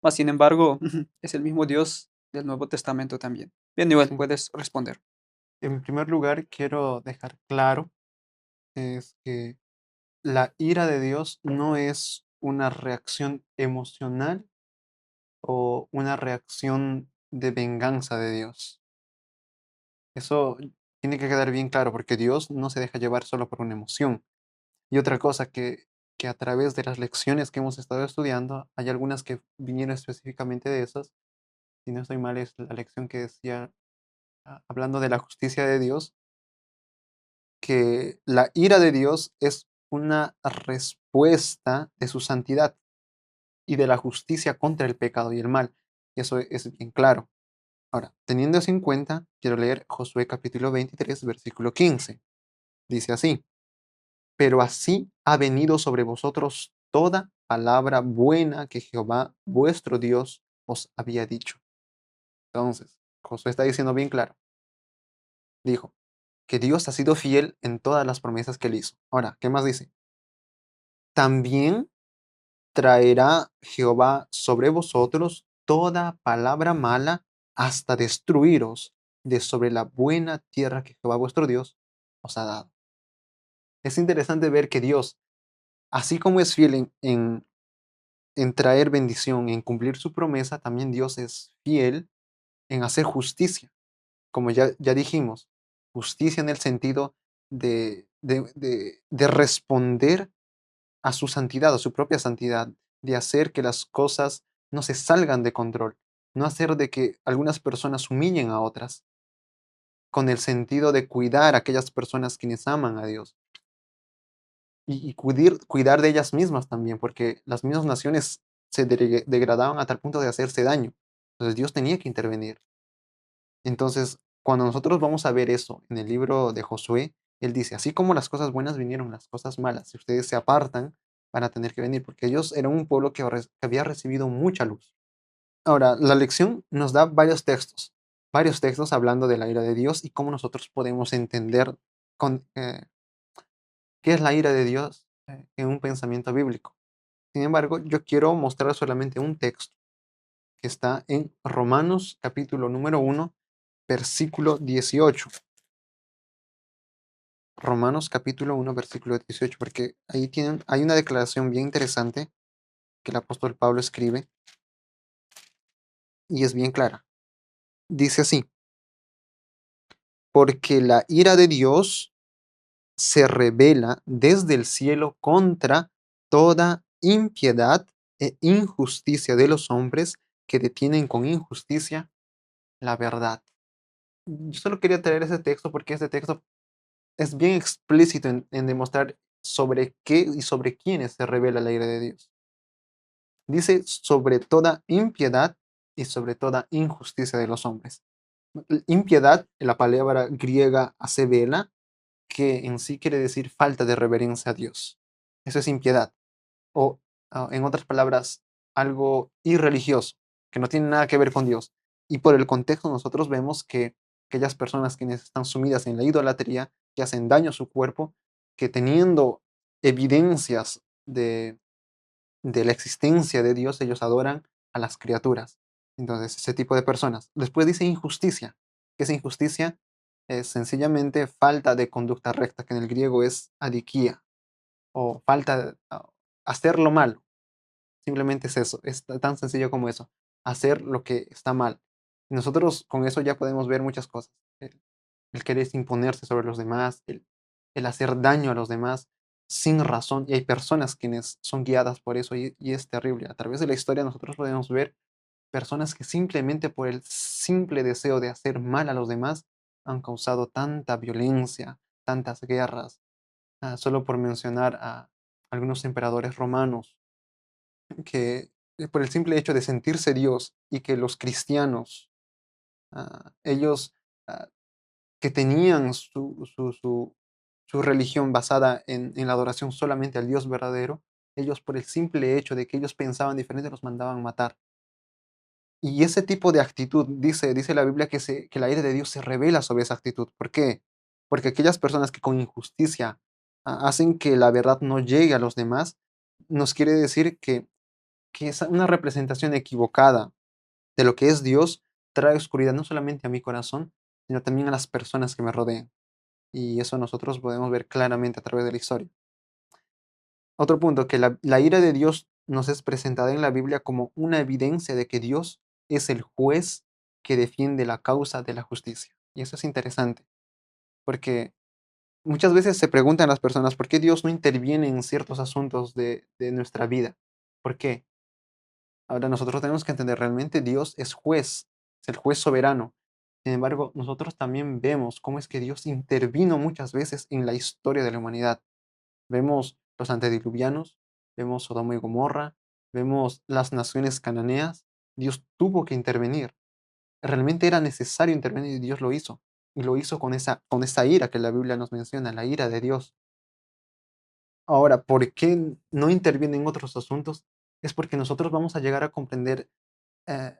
Mas, sin embargo, es el mismo Dios del Nuevo Testamento también. Bien, Joel, Sí. puedes responder. En primer lugar, quiero dejar claro es que la ira de Dios no es una reacción emocional o una reacción de venganza de Dios. Eso tiene que quedar bien claro porque Dios no se deja llevar solo por una emoción. Y otra cosa que a través de las lecciones que hemos estado estudiando, hay algunas que vinieron específicamente de esas. Si no estoy mal, es la lección que decía, hablando de la justicia de Dios, que la ira de Dios es una respuesta de su santidad y de la justicia contra el pecado y el mal. Y eso es bien claro. Ahora, teniendo eso en cuenta, quiero leer Josué capítulo 23, versículo 15. Dice así, pero así ha venido sobre vosotros toda palabra buena que Jehová vuestro Dios os había dicho. Entonces, Josué está diciendo bien claro, dijo que Dios ha sido fiel en todas las promesas que él hizo. Ahora, ¿qué más dice? También traerá Jehová sobre vosotros toda palabra mala hasta destruiros de sobre la buena tierra que Jehová vuestro Dios os ha dado. Es interesante ver que Dios, así como es fiel en traer bendición, en cumplir su promesa, también Dios es fiel en hacer justicia. Como ya dijimos, justicia en el sentido de responder a su santidad, a su propia santidad, de hacer que las cosas no se salgan de control, no hacer de que algunas personas humillen a otras, con el sentido de cuidar a aquellas personas quienes aman a Dios y cuidar de ellas mismas también, porque las mismas naciones se degradaban a tal punto de hacerse daño. Entonces Dios tenía que intervenir. Entonces, cuando nosotros vamos a ver eso en el libro de Josué, él dice, así como las cosas buenas vinieron, las cosas malas, si ustedes se apartan, van a tener que venir, porque ellos eran un pueblo que había recibido mucha luz. Ahora, la lección nos da varios textos hablando de la ira de Dios y cómo nosotros podemos entender con, qué es la ira de Dios en un pensamiento bíblico. Sin embargo, yo quiero mostrar solamente un texto que está en Romanos capítulo número 1, versículo 18. Romanos capítulo 1, versículo 18, porque hay una declaración bien interesante que el apóstol Pablo escribe y es bien clara. Dice así, porque la ira de Dios se revela desde el cielo contra toda impiedad e injusticia de los hombres que detienen con injusticia la verdad. Yo solo quería traer ese texto porque este texto es bien explícito en demostrar sobre qué y sobre quiénes se revela la ira de Dios. Dice sobre toda impiedad y sobre toda injusticia de los hombres. Impiedad, la palabra griega acevela, que en sí quiere decir falta de reverencia a Dios. Eso es impiedad. O, en otras palabras, algo irreligioso, que no tiene nada que ver con Dios. Y por el contexto nosotros vemos que aquellas personas quienes están sumidas en la idolatría, que hacen daño a su cuerpo, que teniendo evidencias de la existencia de Dios, ellos adoran a las criaturas. Entonces, ese tipo de personas. Después dice injusticia. ¿Qué es injusticia? Es sencillamente falta de conducta recta, que en el griego es adiquía, o falta de hacer lo malo. Simplemente es eso, es tan sencillo como eso, hacer lo que está mal. Y nosotros con eso ya podemos ver muchas cosas. El querer imponerse sobre los demás, el hacer daño a los demás sin razón. Y hay personas quienes son guiadas por eso y es terrible. A través de la historia nosotros podemos ver personas que simplemente por el simple deseo de hacer mal a los demás han causado tanta violencia, tantas guerras. Solo por mencionar algunos emperadores romanos, que por el simple hecho de sentirse Dios y que los cristianos, ellos ah, que tenían su religión basada en la adoración solamente al Dios verdadero, ellos por el simple hecho de que ellos pensaban diferente los mandaban matar. Y ese tipo de actitud, dice la Biblia que la ira de Dios se revela sobre esa actitud. ¿Por qué? Porque aquellas personas que con injusticia hacen que la verdad no llegue a los demás, nos quiere decir que es una representación equivocada de lo que es Dios, trae oscuridad no solamente a mi corazón, sino también a las personas que me rodean. Y eso nosotros podemos ver claramente a través de la historia. Otro punto, que la ira de Dios nos es presentada en la Biblia como una evidencia de que Dios es el juez que defiende la causa de la justicia. Y eso es interesante, porque muchas veces se preguntan las personas por qué Dios no interviene en ciertos asuntos de nuestra vida. ¿Por qué? Ahora nosotros tenemos que entender realmente Dios es juez, es el juez soberano. Sin embargo, nosotros también vemos cómo es que Dios intervino muchas veces en la historia de la humanidad. Vemos los antediluvianos, vemos Sodoma y Gomorra, vemos las naciones cananeas. Dios tuvo que intervenir. Realmente era necesario intervenir y Dios lo hizo. Y lo hizo con esa ira que la Biblia nos menciona, la ira de Dios. Ahora, ¿por qué no interviene en otros asuntos? Es porque nosotros vamos a llegar a comprender eh,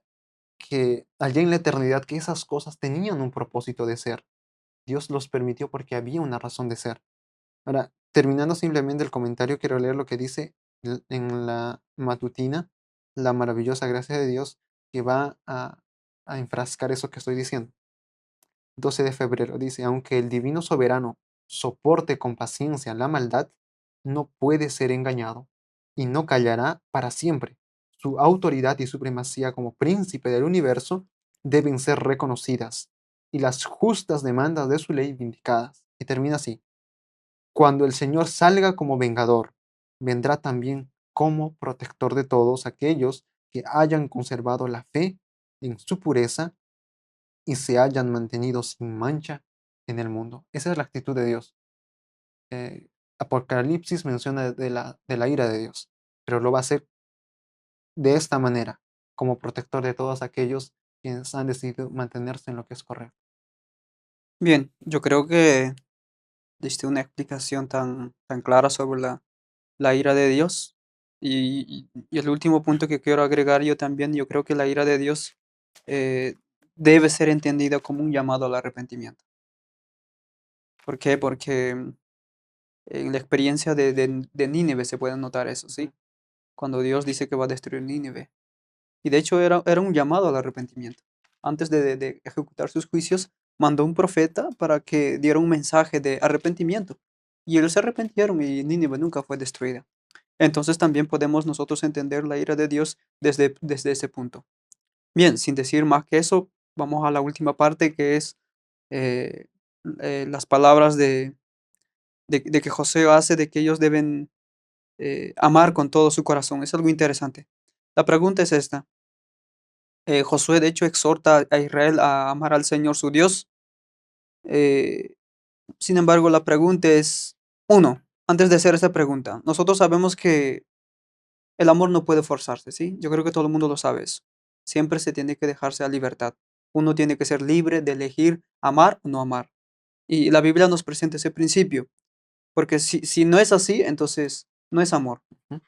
que allá en la eternidad que esas cosas tenían un propósito de ser. Dios los permitió porque había una razón de ser. Ahora, terminando simplemente el comentario, quiero leer lo que dice en la matutina, la maravillosa gracia de Dios que va a enfrascar eso que estoy diciendo. 12 de febrero dice, aunque el divino soberano soporte con paciencia la maldad, no puede ser engañado y no callará para siempre. Su autoridad y supremacía como príncipe del universo deben ser reconocidas y las justas demandas de su ley vindicadas. Y termina así. Cuando el Señor salga como vengador, vendrá también como protector de todos aquellos que hayan conservado la fe en su pureza y se hayan mantenido sin mancha en el mundo. Esa es la actitud de Dios. Eh, Apocalipsis menciona de la ira de Dios, pero lo va a hacer de esta manera, como protector de todos aquellos quienes han decidido mantenerse en lo que es correcto. Bien, yo creo que diste una explicación tan clara sobre la ira de Dios. Y el último punto que quiero agregar yo también, yo creo que la ira de Dios eh, debe ser entendida como un llamado al arrepentimiento. ¿Por qué? Porque en la experiencia de Nínive se puede notar eso, ¿sí? Cuando Dios dice que va a destruir Nínive. Y de hecho era un llamado al arrepentimiento. Antes de ejecutar sus juicios, mandó un profeta para que diera un mensaje de arrepentimiento. Y ellos se arrepintieron y Nínive nunca fue destruida. Entonces también podemos nosotros entender la ira de Dios desde ese punto. Bien, sin decir más que eso, vamos a la última parte que es eh, las palabras de que José hace de que ellos deben amar con todo su corazón. Es algo interesante. La pregunta es esta. Josué de hecho exhorta a Israel a amar al Señor su Dios. Eh, Sin embargo, la pregunta es, uno, antes de hacer esta pregunta, nosotros sabemos que el amor no puede forzarse, ¿sí? Yo creo que todo el mundo lo sabe eso. Siempre se tiene que dejarse a libertad. Uno tiene que ser libre de elegir amar o no amar. Y la Biblia nos presenta ese principio, porque si no es así, entonces no es amor. Ujú.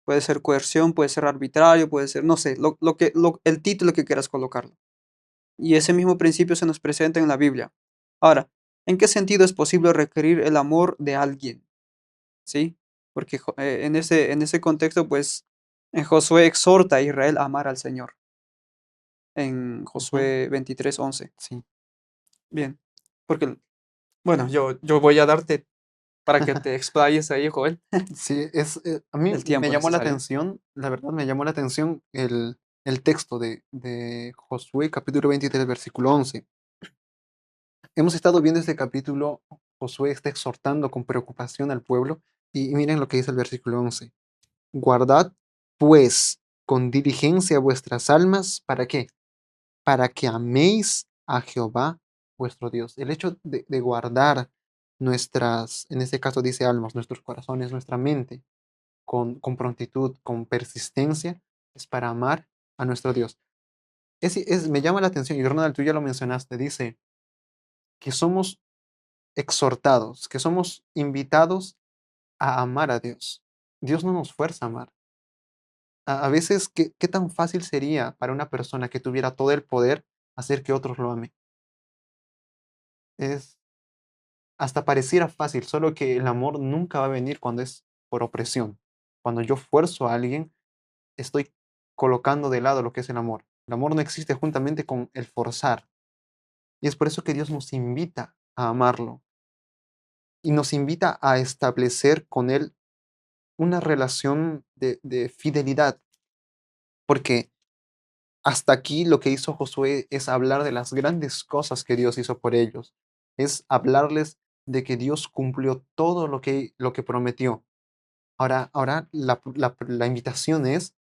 Puede ser coerción, puede ser arbitrario, puede ser, no sé, el título que quieras colocarlo. Y ese mismo principio se nos presenta en la Biblia. Ahora, ¿en qué sentido es posible requerir el amor de alguien? ¿Sí? Porque en ese contexto, pues, en Josué exhorta a Israel a amar al Señor, en Ujú. Josué 23:11. Sí. Bien, porque, bueno, yo voy a darte para que te explayes ahí, Joel, Sí, a mí el me tiempo llamó la necesario. atención, la verdad me llamó la atención el texto de Josué capítulo 23 versículo 11. Hemos estado viendo este capítulo, Josué está exhortando con preocupación al pueblo y miren lo que dice el versículo 11. Guardad pues con diligencia vuestras almas, ¿para qué? Para que améis a Jehová vuestro Dios. El hecho de guardar en este caso dice almas, nuestros corazones, nuestra mente, con prontitud, con persistencia, es para amar a nuestro Dios. Me llama la atención, y Ronald, tú ya lo mencionaste, dice que somos exhortados, que somos invitados a amar a Dios. Dios no nos fuerza a amar. A veces, ¿qué tan fácil sería para una persona que tuviera todo el poder hacer que otros lo amen? Es hasta pareciera fácil, solo que el amor nunca va a venir cuando es por opresión. Cuando yo fuerzo a alguien, estoy colocando de lado lo que es el amor. El amor no existe juntamente con el forzar. Y es por eso que Dios nos invita a amarlo y nos invita a establecer con Él una relación de fidelidad, porque hasta aquí lo que hizo Josué es hablar de las grandes cosas que Dios hizo por ellos, es hablarles de que Dios cumplió todo lo que prometió. Ahora la invitación es,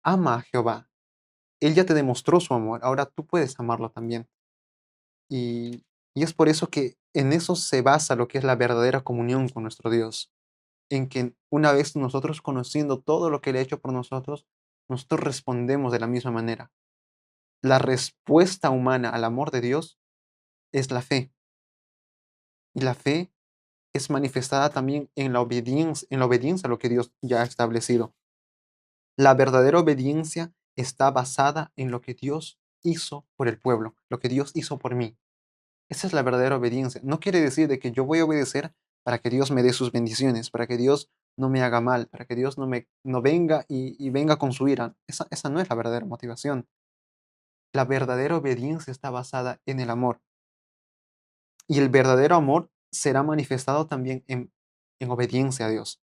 ama a Jehová. Él ya te demostró su amor, ahora tú puedes amarlo también. Y, y es por eso que en eso se basa lo que es la verdadera comunión con nuestro Dios, en que una vez nosotros conociendo todo lo que Él ha hecho por nosotros respondemos de la misma manera. La respuesta humana al amor de Dios es la fe, y la fe es manifestada también en la obediencia a lo que Dios ya ha establecido. La verdadera obediencia está basada en lo que Dios hizo por el pueblo, lo que Dios hizo por mí. Esa es la verdadera obediencia. No quiere decir de que yo voy a obedecer para que Dios me dé sus bendiciones, para que Dios no me haga mal, para que Dios no venga y venga con su ira. Esa no es la verdadera motivación. La verdadera obediencia está basada en el amor. Y el verdadero amor será manifestado también en obediencia a Dios.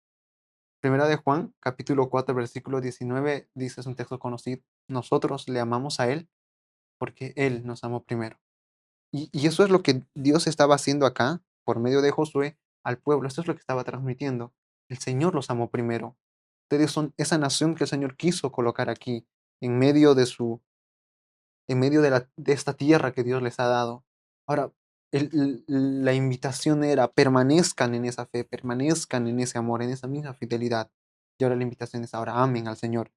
Primera de Juan, capítulo 4 versículo 19 dice, es un texto conocido, nosotros le amamos a Él porque Él nos amó primero. Y eso es lo que Dios estaba haciendo acá, por medio de Josué, al pueblo. Esto es lo que estaba transmitiendo. El Señor los amó primero. Ustedes son esa nación que el Señor quiso colocar aquí, en medio de en medio de esta tierra que Dios les ha dado. Ahora, la invitación era, permanezcan en esa fe, permanezcan en ese amor, en esa misma fidelidad. Y ahora la invitación es, ahora amen al Señor.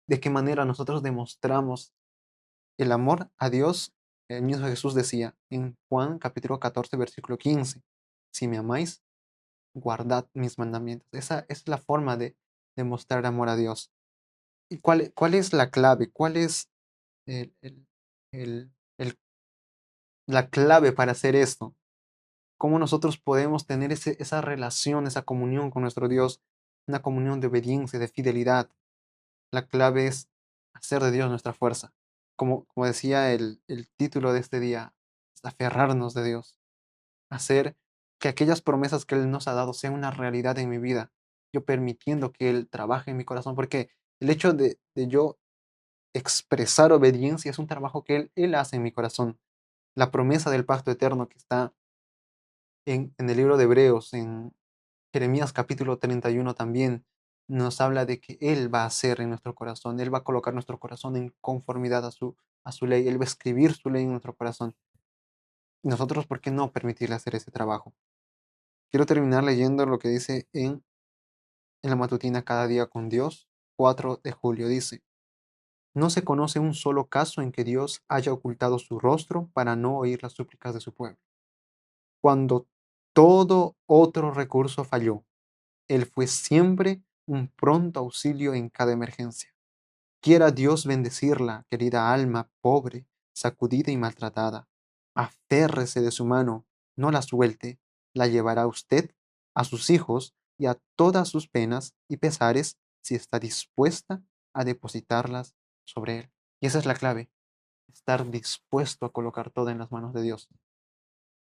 ¿De qué manera nosotros demostramos el amor a Dios? El mismo Jesús decía en Juan capítulo 14, versículo 15, si me amáis, guardad mis mandamientos. Esa es la forma de demostrar amor a Dios. ¿Y cuál es la clave? ¿Cuál es el, el- el- el la clave para hacer esto? ¿Cómo nosotros podemos tener esa relación, esa comunión con nuestro Dios? Una comunión de obediencia, de fidelidad. La clave es hacer de Dios nuestra fuerza. Como decía el título de este día, es aferrarnos de Dios. Hacer que aquellas promesas que Él nos ha dado sean una realidad en mi vida. Yo permitiendo que Él trabaje en mi corazón. Porque el hecho de yo expresar obediencia es un trabajo que Él hace en mi corazón. La promesa del pacto eterno que está en el libro de Hebreos, en Jeremías capítulo 31 también, nos habla de que Él va a hacer en nuestro corazón, Él va a colocar nuestro corazón en conformidad a su ley, Él va a escribir su ley en nuestro corazón. Y nosotros, ¿por qué no permitirle hacer ese trabajo? Quiero terminar leyendo lo que dice en la matutina Cada día con Dios, 4 de julio. Dice, no se conoce un solo caso en que Dios haya ocultado su rostro para no oír las súplicas de su pueblo. Cuando todo otro recurso falló, Él fue siempre un pronto auxilio en cada emergencia. Quiera Dios bendecirla, querida alma pobre, sacudida y maltratada. Aférrese de su mano, no la suelte, la llevará usted, a sus hijos y a todas sus penas y pesares si está dispuesta a depositarlas sobre Él. Y esa es la clave, estar dispuesto a colocar todo en las manos de Dios.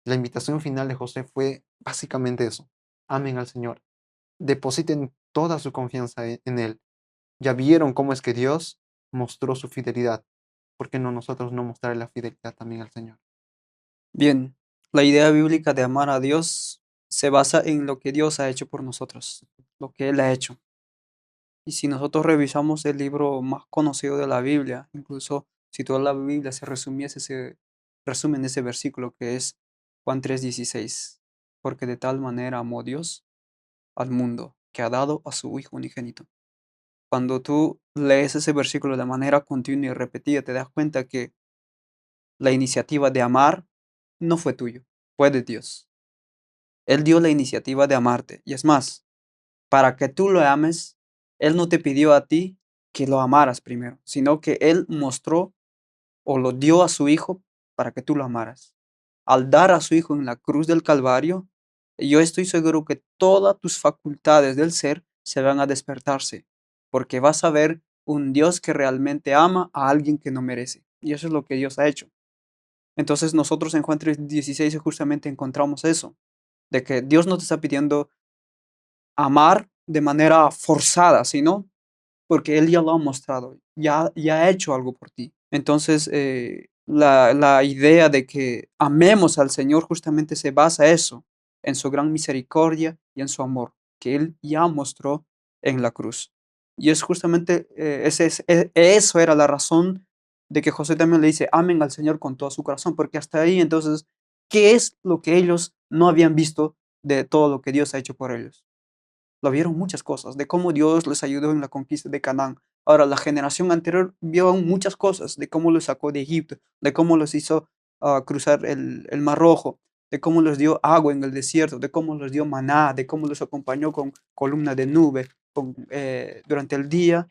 La invitación final de José fue básicamente eso. Amen al Señor, depositen toda su confianza en Él. Ya vieron cómo es que Dios mostró su fidelidad. ¿Por qué no nosotros no mostrar la fidelidad también al Señor? Bien, la idea bíblica de amar a Dios se basa en lo que Dios ha hecho por nosotros, lo que Él ha hecho. Y si nosotros revisamos el libro más conocido de la Biblia, incluso si toda la Biblia se resumiese, se resume en ese versículo que es Juan 3:16. porque de tal manera amó Dios al mundo, que ha dado a su Hijo unigénito. Cuando tú lees ese versículo de manera continua y repetida, te das cuenta que la iniciativa de amar no fue tuyo, fue de Dios. Él dio la iniciativa de amarte. Y es más, para que tú lo ames, Él no te pidió a ti que lo amaras primero, sino que Él mostró o lo dio a su Hijo para que tú lo amaras. Al dar a su Hijo en la cruz del Calvario, yo estoy seguro que todas tus facultades del ser se van a despertarse, porque vas a ver un Dios que realmente ama a alguien que no merece. Y eso es lo que Dios ha hecho. Entonces nosotros en Juan 3:16 justamente encontramos eso, de que Dios no te está pidiendo amar de manera forzada, sino porque Él ya lo ha mostrado, ya ha hecho algo por ti. Entonces, la idea de que amemos al Señor justamente se basa en eso, en su gran misericordia y en su amor, que Él ya mostró en la cruz. Y es justamente, eso era la razón de que José también le dice, amen al Señor con todo su corazón, porque hasta ahí entonces, ¿qué es lo que ellos no habían visto de todo lo que Dios ha hecho por ellos? Lo vieron muchas cosas, de cómo Dios les ayudó en la conquista de Canaán. Ahora, la generación anterior vio aún muchas cosas, de cómo los sacó de Egipto, de cómo los hizo cruzar el Mar Rojo, de cómo les dio agua en el desierto, de cómo les dio maná, de cómo los acompañó con columna de nube durante el día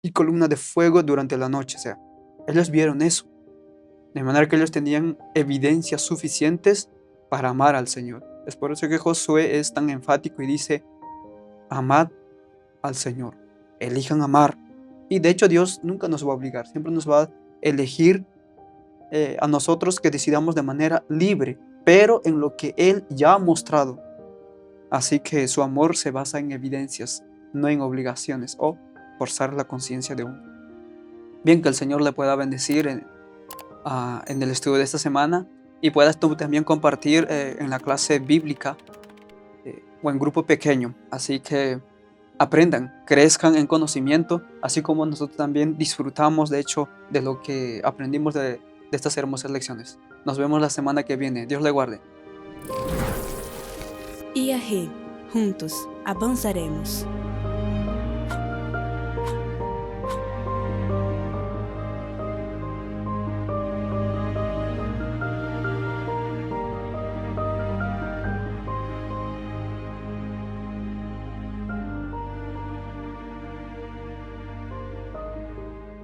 y columna de fuego durante la noche. O sea, ellos vieron eso, de manera que ellos tenían evidencias suficientes para amar al Señor. Es por eso que Josué es tan enfático y dice, amad al Señor, elijan amar. Y de hecho Dios nunca nos va a obligar, siempre nos va a elegir a nosotros que decidamos de manera libre, pero en lo que Él ya ha mostrado. Así que su amor se basa en evidencias, no en obligaciones o forzar la conciencia de uno. Bien, que el Señor le pueda bendecir en el estudio de esta semana y puedas tú también compartir en la clase bíblica o en grupo pequeño. Así que aprendan, crezcan en conocimiento, así como nosotros también disfrutamos, de hecho, de lo que aprendimos de estas hermosas lecciones. Nos vemos la semana que viene. Dios le guarde. IAG, juntos avanzaremos.